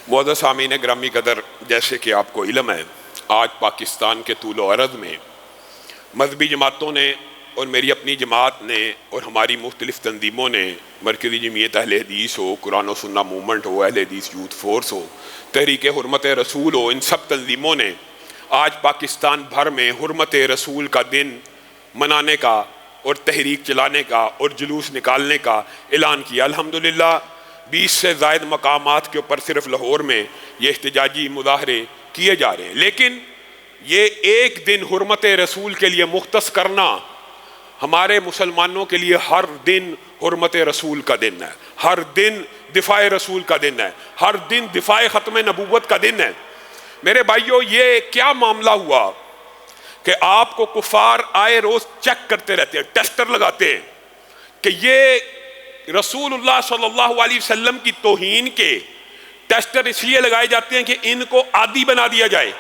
معزز سامعین گرامی قدر، جیسے کہ آپ کو علم ہے، آج پاکستان کے طول و عرض میں مذہبی جماعتوں نے اور میری اپنی جماعت نے اور ہماری مختلف تنظیموں نے، مرکزی جمعیت اہل حدیث ہو، قرآن و سنہ موومنٹ ہو، اہل حدیث یوتھ فورس ہو، تحریک حرمت رسول ہو، ان سب تنظیموں نے آج پاکستان بھر میں حرمت رسول کا دن منانے کا اور تحریک چلانے کا اور جلوس نکالنے کا اعلان کیا۔ الحمدللہ 20 سے زائد مقامات کے اوپر صرف لاہور میں یہ احتجاجی مظاہرے کیے جا رہے ہیں، لیکن یہ ایک دن حرمت رسول کے لیے مختص کرنا ہمارے مسلمانوں کے لیے ہر دن حرمت رسول کا دن ہے، ہر دن دفاع رسول کا دن ہے، ہر دن دفاع ختم نبوت کا دن ہے۔ میرے بھائیوں، یہ کیا معاملہ ہوا کہ آپ کو کفار آئے روز چیک کرتے رہتے ہیں، ٹیسٹر لگاتے ہیں کہ یہ رسول اللہ صلی اللہ علیہ وسلم کی توہین کے ٹیسٹر اس لیے لگائے جاتے ہیں کہ ان کو عادی بنا دیا جائے۔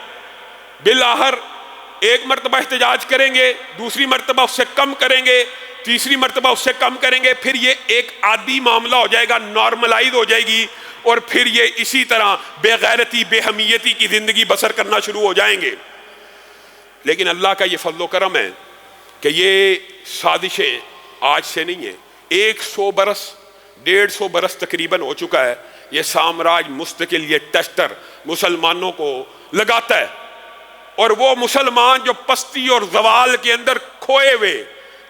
بالآخر ایک مرتبہ احتجاج کریں گے، دوسری مرتبہ اس سے کم کریں گے، تیسری مرتبہ اس سے کم کریں گے، پھر یہ ایک عادی معاملہ ہو جائے گا، نارملائز ہو جائے گی، اور پھر یہ اسی طرح بے غیرتی بے حمیتی کی زندگی بسر کرنا شروع ہو جائیں گے۔ لیکن اللہ کا یہ فضل و کرم ہے کہ یہ سازشیں آج سے نہیں ہیں، 100 برس 150 برس تقریباً ہو چکا ہے یہ سامراج مستقل یہ ٹیسٹر مسلمانوں کو لگاتا ہے، اور وہ مسلمان جو پستی اور زوال کے اندر کھوئے ہوئے،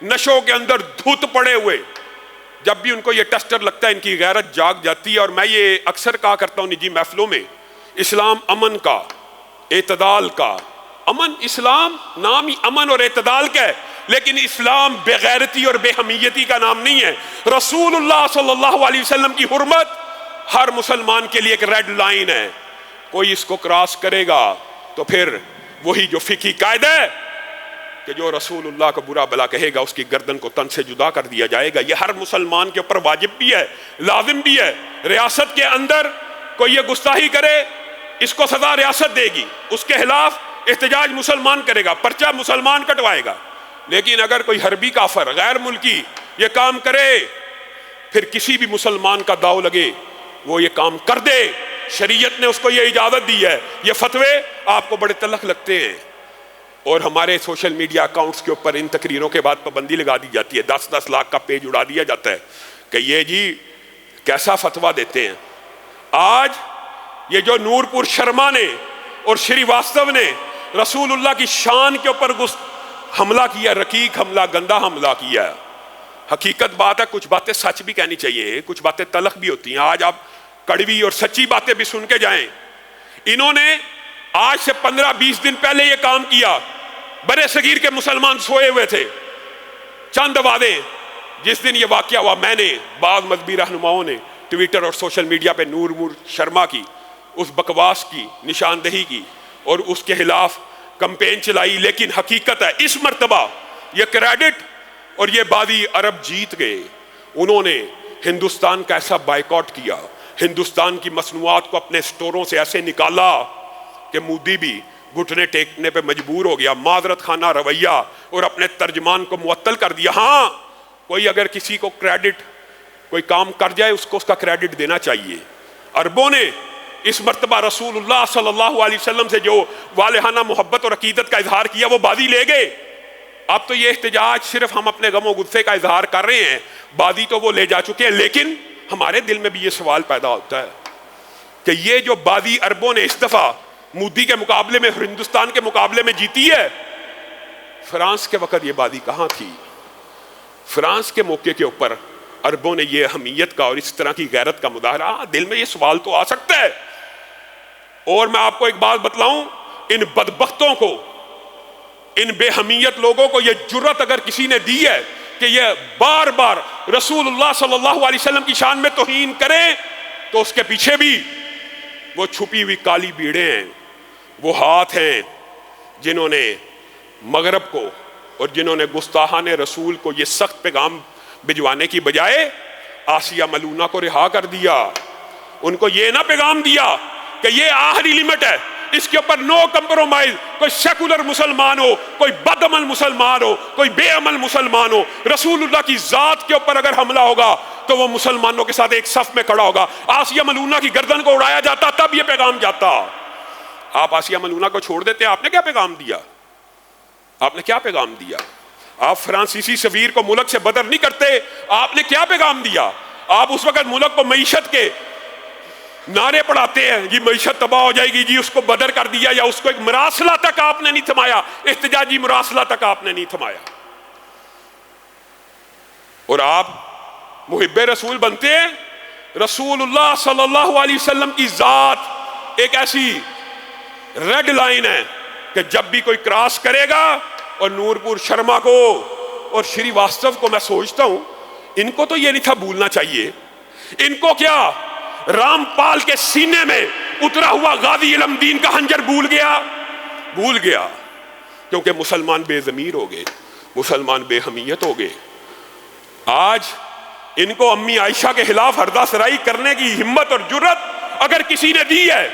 نشوں کے اندر دھت پڑے ہوئے، جب بھی ان کو یہ ٹیسٹر لگتا ہے ان کی غیرت جاگ جاتی ہے۔ اور میں یہ اکثر کہا کرتا ہوں نجی محفلوں میں، اسلام امن کا، اعتدال کا، امن، اسلام نام ہی امن اور اعتدال کا ہے، لیکن اسلام بے غیرتی اور بے حمیتی کا نام نہیں ہے۔ رسول اللہ صلی اللہ علیہ وسلم کی حرمت ہر مسلمان کے لیے ایک ریڈ لائن ہے، کوئی اس کو کراس کرے گا تو پھر وہی جو فقہی قاعدہ ہے کہ جو رسول اللہ کو برا بلا کہے گا اس کی گردن کو تن سے جدا کر دیا جائے گا، یہ ہر مسلمان کے اوپر واجب بھی ہے، لازم بھی ہے۔ ریاست کے اندر کوئی یہ گستاخی کرے، اس کو سزا ریاست دے گی، اس کے خلاف احتجاج مسلمان کرے گا، پرچہ مسلمان کٹوائے گا۔ لیکن اگر کوئی حربی کافر غیر ملکی یہ کام کرے، پھر کسی بھی مسلمان کا داؤ لگے وہ یہ کام کر دے، شریعت نے اس کو یہ اجازت دی ہے۔ یہ فتوے آپ کو بڑے تلخ لگتے ہیں، اور ہمارے سوشل میڈیا اکاؤنٹس کے اوپر ان تقریروں کے بعد پابندی لگا دی جاتی ہے، 10-10 لاکھ کا پیج اڑا دیا جاتا ہے کہ یہ جی کیسا فتویٰ دیتے ہیں۔ آج یہ جو نور پور شرما نے اور شری واستو نے رسول اللہ کی شان کے اوپر حملہ کیا، رقیق حملہ، گندا حملہ کیا ہے۔ حقیقت بات ہے، کچھ باتیں سچ بھی کہنی چاہیے، کچھ باتیں تلخ بھی ہوتی ہیں۔ آج آپ کڑوی اور سچی باتیں بھی سن کے جائیں۔ انہوں نے آج سے 15-20 دن پہلے یہ کام کیا، برے صغیر کے مسلمان سوئے ہوئے تھے، چند آوازیں جس دن یہ واقعہ ہوا، میں نے بعض مذہبی رہنماؤں نے ٹویٹر اور سوشل میڈیا پہ نور شرما کی اس بکواس کی نشاندہی کی اور اس کے خلاف کمپین چلائی، لیکن حقیقت ہے اس مرتبہ یہ کریڈٹ اور یہ بازی عرب جیت گئے۔ انہوں نے ہندوستان کا ایسا بائیکاٹ کیا، ہندوستان کی مصنوعات کو اپنے سٹوروں سے ایسے نکالا کہ مودی بھی گھٹنے ٹیکنے پہ مجبور ہو گیا، معذرت خانہ رویہ، اور اپنے ترجمان کو معطل کر دیا۔ ہاں، کوئی اگر کسی کو کریڈٹ کوئی کام کر جائے اس کو اس کا کریڈٹ دینا چاہیے۔ عربوں نے اس مرتبہ رسول اللہ صلی اللہ علیہ وسلم سے جو والہانہ محبت اور عقیدت کا اظہار کیا وہ بازی لے گئے۔ اب تو یہ احتجاج صرف ہم اپنے غم و غصے کا اظہار کر رہے ہیں، بازی تو وہ لے جا چکے ہیں، لیکن ہمارے دل میں بھی یہ سوال پیدا ہوتا ہے کہ یہ جو بازی عربوں نے اس دفعہ مودی کے مقابلے میں، ہندوستان کے مقابلے میں جیتی ہے، فرانس کے وقت یہ بازی کہاں تھی؟ فرانس کے موقع کے اوپر عربوں نے یہ حمیت کا اور اس طرح کی غیرت کا مظاہرہ، دل میں یہ سوال تو آ سکتا ہے۔ اور میں آپ کو ایک بات بتلاؤں، ان بدبختوں کو، ان بے حمیت لوگوں کو یہ جرت اگر کسی نے دی ہے کہ یہ بار بار رسول اللہ صلی اللہ علیہ وسلم کی شان میں توہین کریں، تو اس کے پیچھے بھی وہ چھپی ہوئی کالی بیڑیں ہیں، وہ ہاتھ ہیں جنہوں نے مغرب کو اور جنہوں نے گستاحان رسول کو یہ سخت پیغام بھجوانے کی بجائے آسیہ ملونہ کو رہا کر دیا۔ ان کو یہ نہ پیغام دیا کہ یہ آخری لیمٹ ہے، اس کے اوپر نو کمپرومائز، کوئی سیکولر مسلمان ہو، کوئی بد عمل مسلمان ہو، کوئی بے عمل مسلمان ہو، رسول اللہ کی ذات کے اوپر اگر حملہ ہوگا تو وہ مسلمانوں کے ساتھ ایک صف میں کھڑا ہوگا. آسیہ ملونہ کی گردن کو اڑایا جاتا تب یہ پیغام جاتا. آپ آسیہ ملونہ کو چھوڑ دیتے, آپ نے کیا پیغام دیا؟ آپ نے کیا پیغام دیا؟ آپ فرانسیسی سفیر کو ملک سے بدر نہیں کرتے, آپ نے کیا پیغام دیا؟ آپ اس وقت ملک کو معیشت کے نعرے پڑھاتے ہیں, جی معیشت تباہ ہو جائے گی, جی اس کو بدر کر دیا, یا اس کو ایک مراسلہ تک آپ نے نہیں تھمایا, احتجاجی مراسلہ تک آپ نے نہیں تھمایا. اور آپ محب رسول بنتے ہیں. رسول اللہ صلی اللہ علیہ وسلم کی ذات ایک ایسی ریڈ لائن ہے کہ جب بھی کوئی کراس کرے گا, اور نور پور شرما کو اور شری واستو کو میں سوچتا ہوں, ان کو تو یہ نہیں تھا بھولنا چاہیے. ان کو کیا رام پال کے سینے میں اترا ہوا غازی علم دین کا خنجر بھول گیا, کیونکہ مسلمان بے ضمیر ہو گئے, مسلمان بے حمیت ہو گئے. آج ان کو امی عائشہ کے خلاف ہردہ سرائی کرنے کی ہمت اور جرت اگر کسی نے دی ہے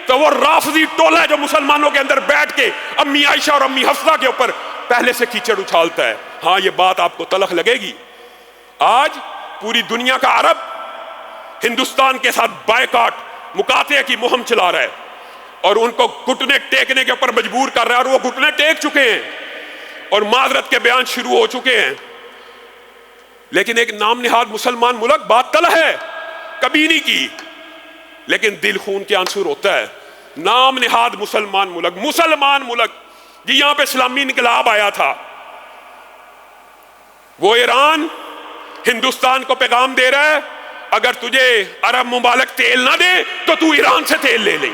تو وہ رافضی ٹولہ ہے جو مسلمانوں کے اندر بیٹھ کے امی عائشہ اور امی حفصہ کے اوپر پہلے سے کیچڑ اچھالتا ہے. ہاں یہ بات آپ کو تلخ لگے گی. آج پوری دنیا کا عرب ہندوستان کے ساتھ بائیکاٹ مقاطعے کی مہم چلا رہا ہے, اور ان کو گھٹنے ٹیکنے کے اوپر مجبور کر رہا ہے, اور وہ گھٹنے ٹیک چکے ہیں اور معذرت کے بیان شروع ہو چکے ہیں. لیکن ایک نام نہاد مسلمان ملک بات طلح ہے, کبھی نہیں کی, لیکن دل خون کے عنصر ہوتا ہے. نام نہاد مسلمان ملک جی یہاں پہ اسلامی انقلاب آیا تھا. وہ ایران ہندوستان کو پیغام دے رہا ہے, اگر تجھے عرب ممالک تیل نہ دے تو تو ایران سے تیل لے لیں.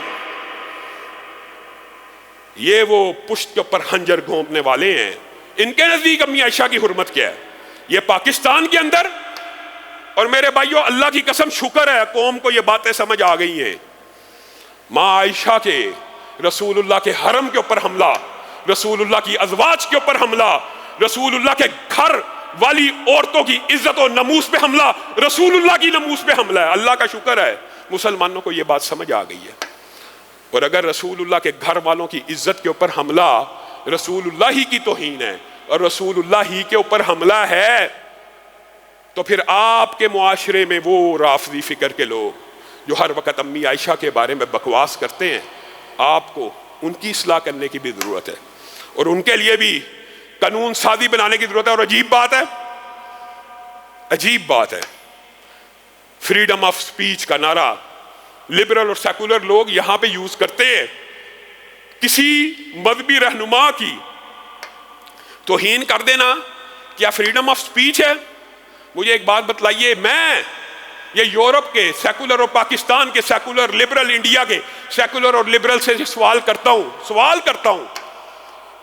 یہ وہ پشت کے اوپر خنجر گھونپنے والے ہیں. ان کے نزدیک امی عائشہ کی حرمت کیا ہے؟ یہ پاکستان کے اندر, اور میرے بھائیوں اللہ کی قسم شکر ہے قوم کو یہ باتیں سمجھ آ گئی ہیں. ماں عائشہ کے رسول اللہ کے حرم کے اوپر حملہ, رسول اللہ کی ازواج کے اوپر حملہ, رسول اللہ کے گھر والی عورتوں کی عزت و ناموس پہ حملہ, رسول اللہ کی ناموس پہ حملہ ہے. اللہ کا شکر ہے مسلمانوں کو یہ بات سمجھ آ گئی ہے. اور اگر رسول اللہ کے گھر والوں کی عزت کے اوپر حملہ رسول اللہ ہی کی توہین ہے, اور رسول اللہ ہی کے اوپر حملہ ہے, تو پھر آپ کے معاشرے میں وہ رافضی فکر کے لوگ جو ہر وقت امی عائشہ کے بارے میں بکواس کرتے ہیں, آپ کو ان کی اصلاح کرنے کی بھی ضرورت ہے, اور ان کے لیے بھی قانون سازی بنانے کی ضرورت ہے. اور عجیب بات ہے فریڈم آف سپیچ کا نعرہ لبرل اور سیکولر لوگ یہاں پہ یوز کرتے ہیں. کسی مذہبی رہنما کی توہین کر دینا کیا فریڈم آف سپیچ ہے؟ مجھے ایک بات بتلائیے, میں یہ یورپ کے سیکولر اور پاکستان کے سیکولر, لبرل انڈیا کے سیکولر اور لبرل سے سوال کرتا ہوں.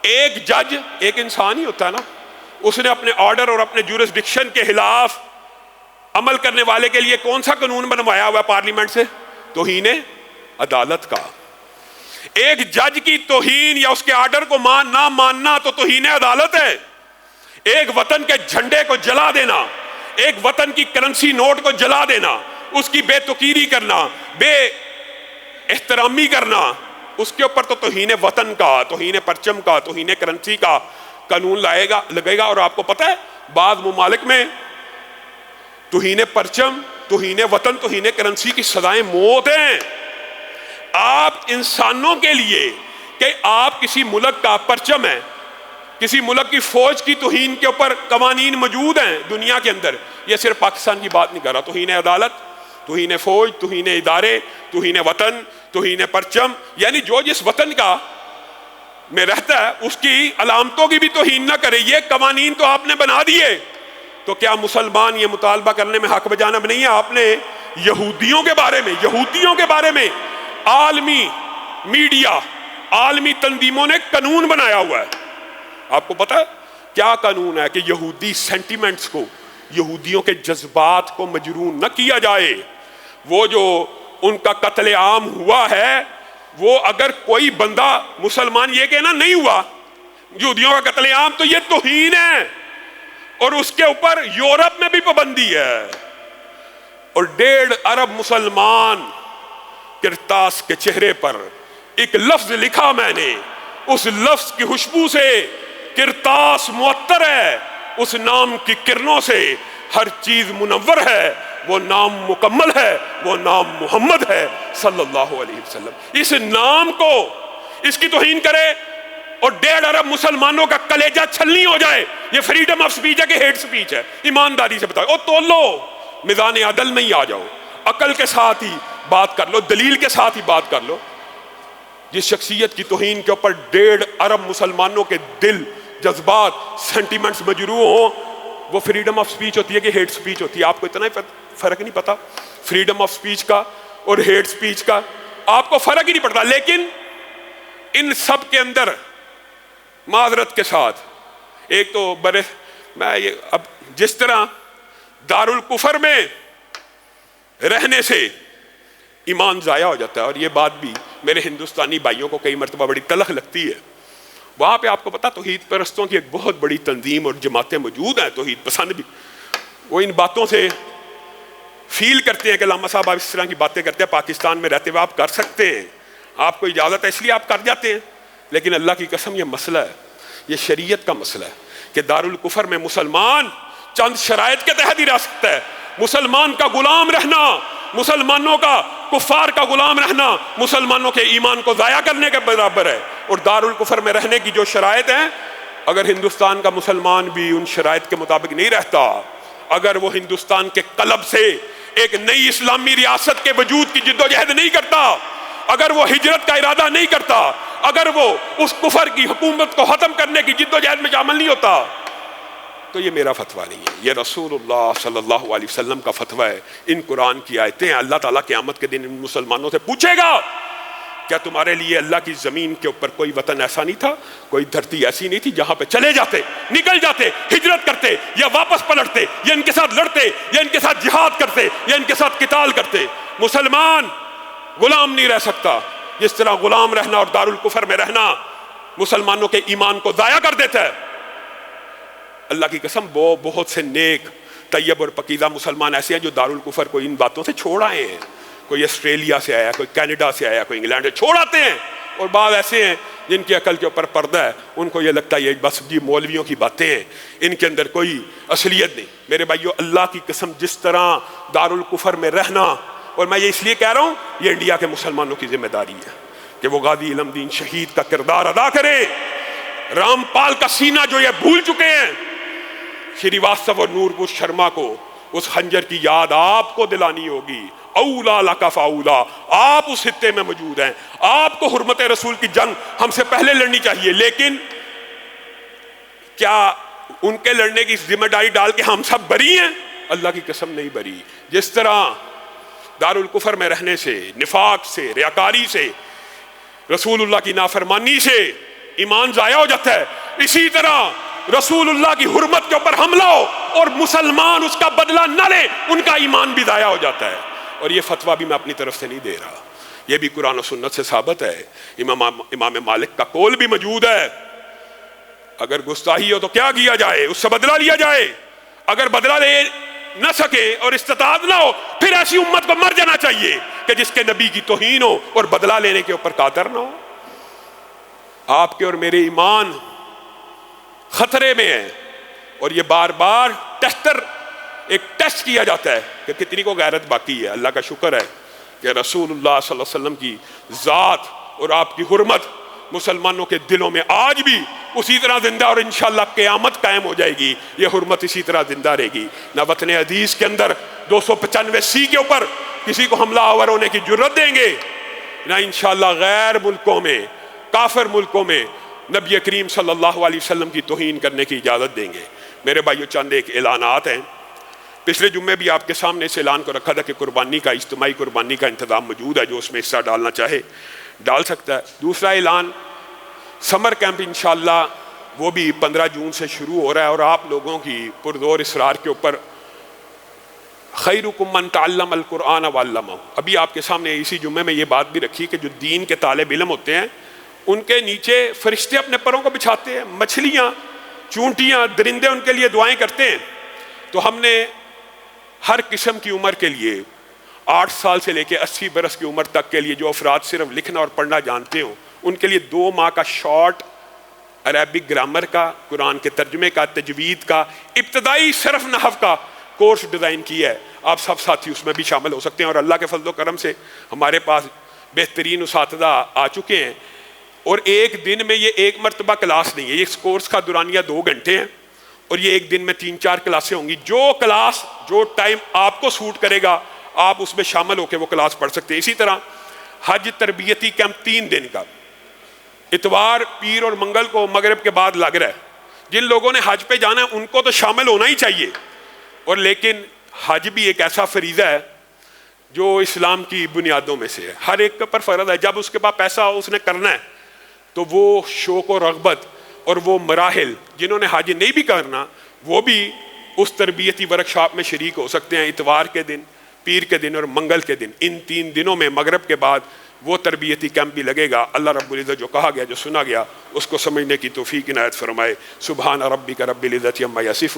ایک جج ایک انسان ہی ہوتا ہے نا, اس نے اپنے آرڈر اور اپنے جورسڈکشن کے خلاف عمل کرنے والے کے لیے کون سا قانون بنوایا ہوا ہے پارلیمنٹ سے؟ توہین عدالت کا. ایک جج کی توہین یا اس کے آرڈر کو نہ ماننا تو توہین عدالت ہے. ایک وطن کے جھنڈے کو جلا دینا, ایک وطن کی کرنسی نوٹ کو جلا دینا, اس کی بے توقیری کرنا, بے احترامی کرنا, اس کے اوپر تو توہین وطن کا, توہین پرچم کا, توہین کرنسی کا قانون لگے گا. اور آپ کو پتہ ہے بعض ممالک میں توہین پرچم, توہین وطن, توہین کرنسی کی سزائیں موت ہیں. آپ انسانوں کے لیے کہ آپ کسی ملک کا پرچم ہے, کسی ملک کی فوج کی توہین کے اوپر قوانین موجود ہیں دنیا کے اندر. یہ صرف پاکستان کی بات نہیں کر رہا, توہین عدالت, توہین فوج, توہین ادارے, توہین وطن, توہین پرچم, یعنی جو جس وطن کا میں رہتا ہے اس کی علامتوں کی بھی توہین نہ کرے. یہ قوانین تو آپ نے بنا دیے, تو کیا مسلمان یہ مطالبہ کرنے میں حق بجانب نہیں ہے؟ آپ نے یہودیوں کے بارے میں عالمی میڈیا, عالمی تنظیموں نے قانون بنایا ہوا ہے. آپ کو پتہ ہے کیا قانون ہے کہ یہودی سینٹیمنٹس کو, یہودیوں کے جذبات کو مجروح نہ کیا جائے. وہ جو ان کا قتل عام ہوا ہے, وہ اگر کوئی بندہ مسلمان یہ کہنا نہیں ہوا یہودیوں کا قتل عام, تو یہ توہین ہے, اور اس کے اوپر یورپ میں بھی پابندی ہے. اور 1.5 ارب مسلمان کرتاس کے چہرے پر ایک لفظ لکھا میں نے, اس لفظ کی خوشبو سے کرتاس معطر ہے, اس نام کی کرنوں سے ہر چیز منور ہے. وہ نام مکمل ہے، وہ نام محمد ہے صلی اللہ علیہ وسلم۔ اس نام کو، اس کی توہین کرے اور 1.5 ارب مسلمانوں کا کلیجہ چھلنی ہو جائے، یہ فریڈم آف سپیچ ہے کہ ہیٹ سپیچ ہے؟ ایمانداری سے بتاؤ، تو لو میدان عدل میں ہی آ جاؤ، عقل کے ساتھ ہی بات کر لو، دلیل کے ساتھ ہی بات کر لو۔ جس شخصیت کی توہین کے اوپر 1.5 ارب مسلمانوں کے دل، جذبات، سینٹیمنٹس مجروح ہوں، وہ فریڈم آف سپیچ ہوتی ہے کہ ہیٹ سپیچ ہوتی ہے؟ آپ کو اتنا ہی فرق نہیں پتا فریڈم آف سپیچ کا اور ہیٹ سپیچ کا؟ آپ کو فرق ہی نہیں پڑتا۔ لیکن ان سب کے اندر معذرت کے ساتھ ایک تو میں یہ اب جس طرح دارالکفر میں رہنے سے ایمان ضائع ہو جاتا ہے، اور یہ بات بھی میرے ہندوستانی بھائیوں کو کئی مرتبہ بڑی تلخ لگتی ہے، وہاں پہ آپ کو پتا توحید پرستوں کی ایک بہت بڑی تنظیم اور جماعتیں موجود ہیں، توحید پسند بھی، وہ ان باتوں سے فیل کرتے ہیں کہ علامہ صاحب آپ اس طرح کی باتیں کرتے ہیں، پاکستان میں رہتے ہوئے آپ کر سکتے ہیں، آپ کو اجازت ہے اس لیے آپ کر جاتے ہیں۔ لیکن اللہ کی قسم یہ مسئلہ ہے، یہ شریعت کا مسئلہ ہے کہ دارالکفر میں مسلمان چند شرائط کے تحت ہی رہ سکتا ہے۔ مسلمان کا غلام رہنا، مسلمانوں کا کفار کا غلام رہنا مسلمانوں کے ایمان کو ضائع کرنے کے برابر ہے۔ اور دارالکفر میں رہنے کی جو شرائط ہیں، اگر ہندوستان کا مسلمان بھی ان شرائط کے مطابق نہیں رہتا، اگر وہ ہندوستان کے قلب سے ایک نئی اسلامی ریاست کے وجود کی جدوجہد نہیں کرتا، اگر وہ ہجرت کا ارادہ نہیں کرتا، اگر وہ اس کفر کی حکومت کو ختم کرنے کی جدوجہد میں شامل نہیں ہوتا، تو یہ میرا فتویٰ نہیں ہے، یہ رسول اللہ صلی اللہ علیہ وسلم کا فتویٰ ہے۔ ان قرآن کی آیتیں ہیں۔ اللہ تعالیٰ قیامت کے دن ان مسلمانوں سے پوچھے گا، کیا تمہارے لیے اللہ کی زمین کے اوپر کوئی وطن ایسا نہیں تھا، کوئی دھرتی ایسی نہیں تھی جہاں پہ چلے جاتے، نکل جاتے، ہجرت کرتے، یا واپس پلٹتے، یا ان کے ساتھ لڑتے، یا ان کے ساتھ جہاد کرتے، یا ان کے ساتھ قتال کرتے؟ مسلمان غلام نہیں رہ سکتا، جس طرح غلام رہنا اور دارالکفر میں رہنا مسلمانوں کے ایمان کو ضائع کر دیتا ہے۔ اللہ کی قسم وہ بہت سے نیک، طیب اور پکیزہ مسلمان ایسے ہیں جو دارالکفر کو ان باتوں سے چھوڑ آئے ہیں۔ کوئی آسٹریلیا سے آیا، کوئی کینیڈا سے آیا، کوئی انگلینڈ سے، چھوڑ آتے ہیں۔ اور بعض ایسے ہیں جن کی عقل کے اوپر پردہ ہے، ان کو یہ لگتا ہے یہ بس جی مولویوں کی باتیں ہیں، ان کے اندر کوئی اصلیت نہیں۔ میرے بھائیو، اللہ کی قسم جس طرح دارالکفر میں رہنا، اور میں یہ اس لیے کہہ رہا ہوں، یہ انڈیا کے مسلمانوں کی ذمہ داری ہے کہ وہ غازی علم دین شہید کا کردار ادا کرے۔ رام پال کا سینہ جو یہ بھول چکے ہیں، شری واستو اور نورپور شرما کو اس خنجر کی یاد آپ کو دلانی ہوگی۔ اولا لکا فاولا، آپ اس خطے میں موجود ہیں، آپ کو حرمت رسول کی جنگ ہم سے پہلے لڑنی چاہیے، لیکن کیا ان کے لڑنے کی ذمہ داری ڈال کے ہم سب بری ہیں؟ اللہ کی قسم نہیں بری۔ جس طرح دارالکفر میں رہنے سے، نفاق سے، ریاکاری سے، رسول اللہ کی نافرمانی سے ایمان ضائع ہو جاتا ہے، اسی طرح رسول اللہ کی حرمت کے اوپر حملہ ہو اور مسلمان اس کا بدلہ نہ لے، ان کا ایمان بھی ضائع ہو جاتا ہے۔ اور یہ فتویٰ بھی میں اپنی طرف سے نہیں دے رہا، یہ بھی قرآن و سنت سے ثابت ہے۔ امام مالک کا قول بھی موجود ہے، اگر گستاخی ہو تو کیا کیا جائے؟ اس سے بدلہ لیا جائے۔ اگر بدلہ لے نہ سکے اور استطاعت نہ ہو، پھر ایسی امت کو مر جانا چاہیے کہ جس کے نبی کی توہین ہو اور بدلہ لینے کے اوپر قادر نہ ہو۔ آپ کے اور میرے ایمان خطرے میں ہے، اور یہ بار بار ایک ٹیسٹ کیا جاتا ہے کہ کتنی کو غیرت باقی ہے۔ اللہ کا شکر ہے کہ رسول اللہ صلی اللہ علیہ وسلم کی ذات اور آپ کی حرمت مسلمانوں کے دلوں میں آج بھی اسی طرح زندہ، اور انشاءاللہ قیامت قائم ہو جائے گی، یہ حرمت اسی طرح زندہ رہے گی۔ نہ وطن حدیث کے اندر 295 کے اوپر کسی کو حملہ آور ہونے کی جرت دیں گے، نہ انشاءاللہ غیر ملکوں میں، کافر ملکوں میں نبی کریم صلی اللہ علیہ وسلم کی توہین کرنے کی اجازت دیں گے۔ میرے بھائیو، چند ایک اعلانات ہیں۔ پچھلے جمعے بھی آپ کے سامنے اس اعلان کو رکھا تھا کہ قربانی کا، اجتماعی قربانی کا انتظام موجود ہے، جو اس میں حصہ ڈالنا چاہے ڈال سکتا ہے۔ دوسرا اعلان، سمر کیمپ انشاءاللہ وہ بھی 15 جون سے شروع ہو رہا ہے، اور آپ لوگوں کی پرزور اصرار کے اوپر خیرکم من تعلم القرآن وعلمہ، ابھی آپ کے سامنے اسی جمعے میں یہ بات بھی رکھی کہ جو دین کے طالب علم ہوتے ہیں ان کے نیچے فرشتے اپنے پروں کو بچھاتے ہیں، مچھلیاں، چونٹیاں، درندے ان کے لیے دعائیں کرتے ہیں۔ تو ہم نے ہر قسم کی عمر کے لیے، 8 سال سے لے کے 80 برس کی عمر تک کے لیے جو افراد صرف لکھنا اور پڑھنا جانتے ہوں، ان کے لیے 2 ماہ کا شارٹ عربک گرامر کا، قرآن کے ترجمے کا، تجوید کا، ابتدائی صرف نحو کا کورس ڈیزائن کیا ہے، آپ سب ساتھی اس میں بھی شامل ہو سکتے ہیں، اور اللہ کے فضل و کرم سے ہمارے پاس بہترین اساتذہ آ چکے ہیں، اور ایک دن میں یہ ایک مرتبہ کلاس نہیں ہے، اس کورس کا دورانیہ 2 گھنٹے ہیں، اور یہ ایک دن میں 3-4 کلاسیں ہوں گی۔ جو کلاس جو ٹائم آپ کو سوٹ کرے گا آپ اس میں شامل ہو کے وہ کلاس پڑھ سکتے ہیں۔ اسی طرح حج تربیتی کیمپ 3 دن کا، اتوار، پیر اور منگل کو مغرب کے بعد لگ رہا ہے۔ جن لوگوں نے حج پہ جانا ہے ان کو تو شامل ہونا ہی چاہیے، اور لیکن حج بھی ایک ایسا فریضہ ہے جو اسلام کی بنیادوں میں سے ہے، ہر ایک پر فرض ہے۔ جب اس کے پاس پیسہ ہو اس نے کرنا ہے تو وہ شوق و رغبت اور وہ مراحل، جنہوں نے حج نہیں بھی کرنا وہ بھی اس تربیتی ورکشاپ میں شریک ہو سکتے ہیں، اتوار کے دن، پیر کے دن اور منگل کے دن۔ ان 3 دنوں میں مغرب کے بعد وہ تربیتی کیمپ بھی لگے گا۔ اللہ رب العزت جو کہا گیا، جو سنا گیا، اس کو سمجھنے کی توفیق عنایت فرمائے۔ سبحان ربک رب العزت عما یصفون۔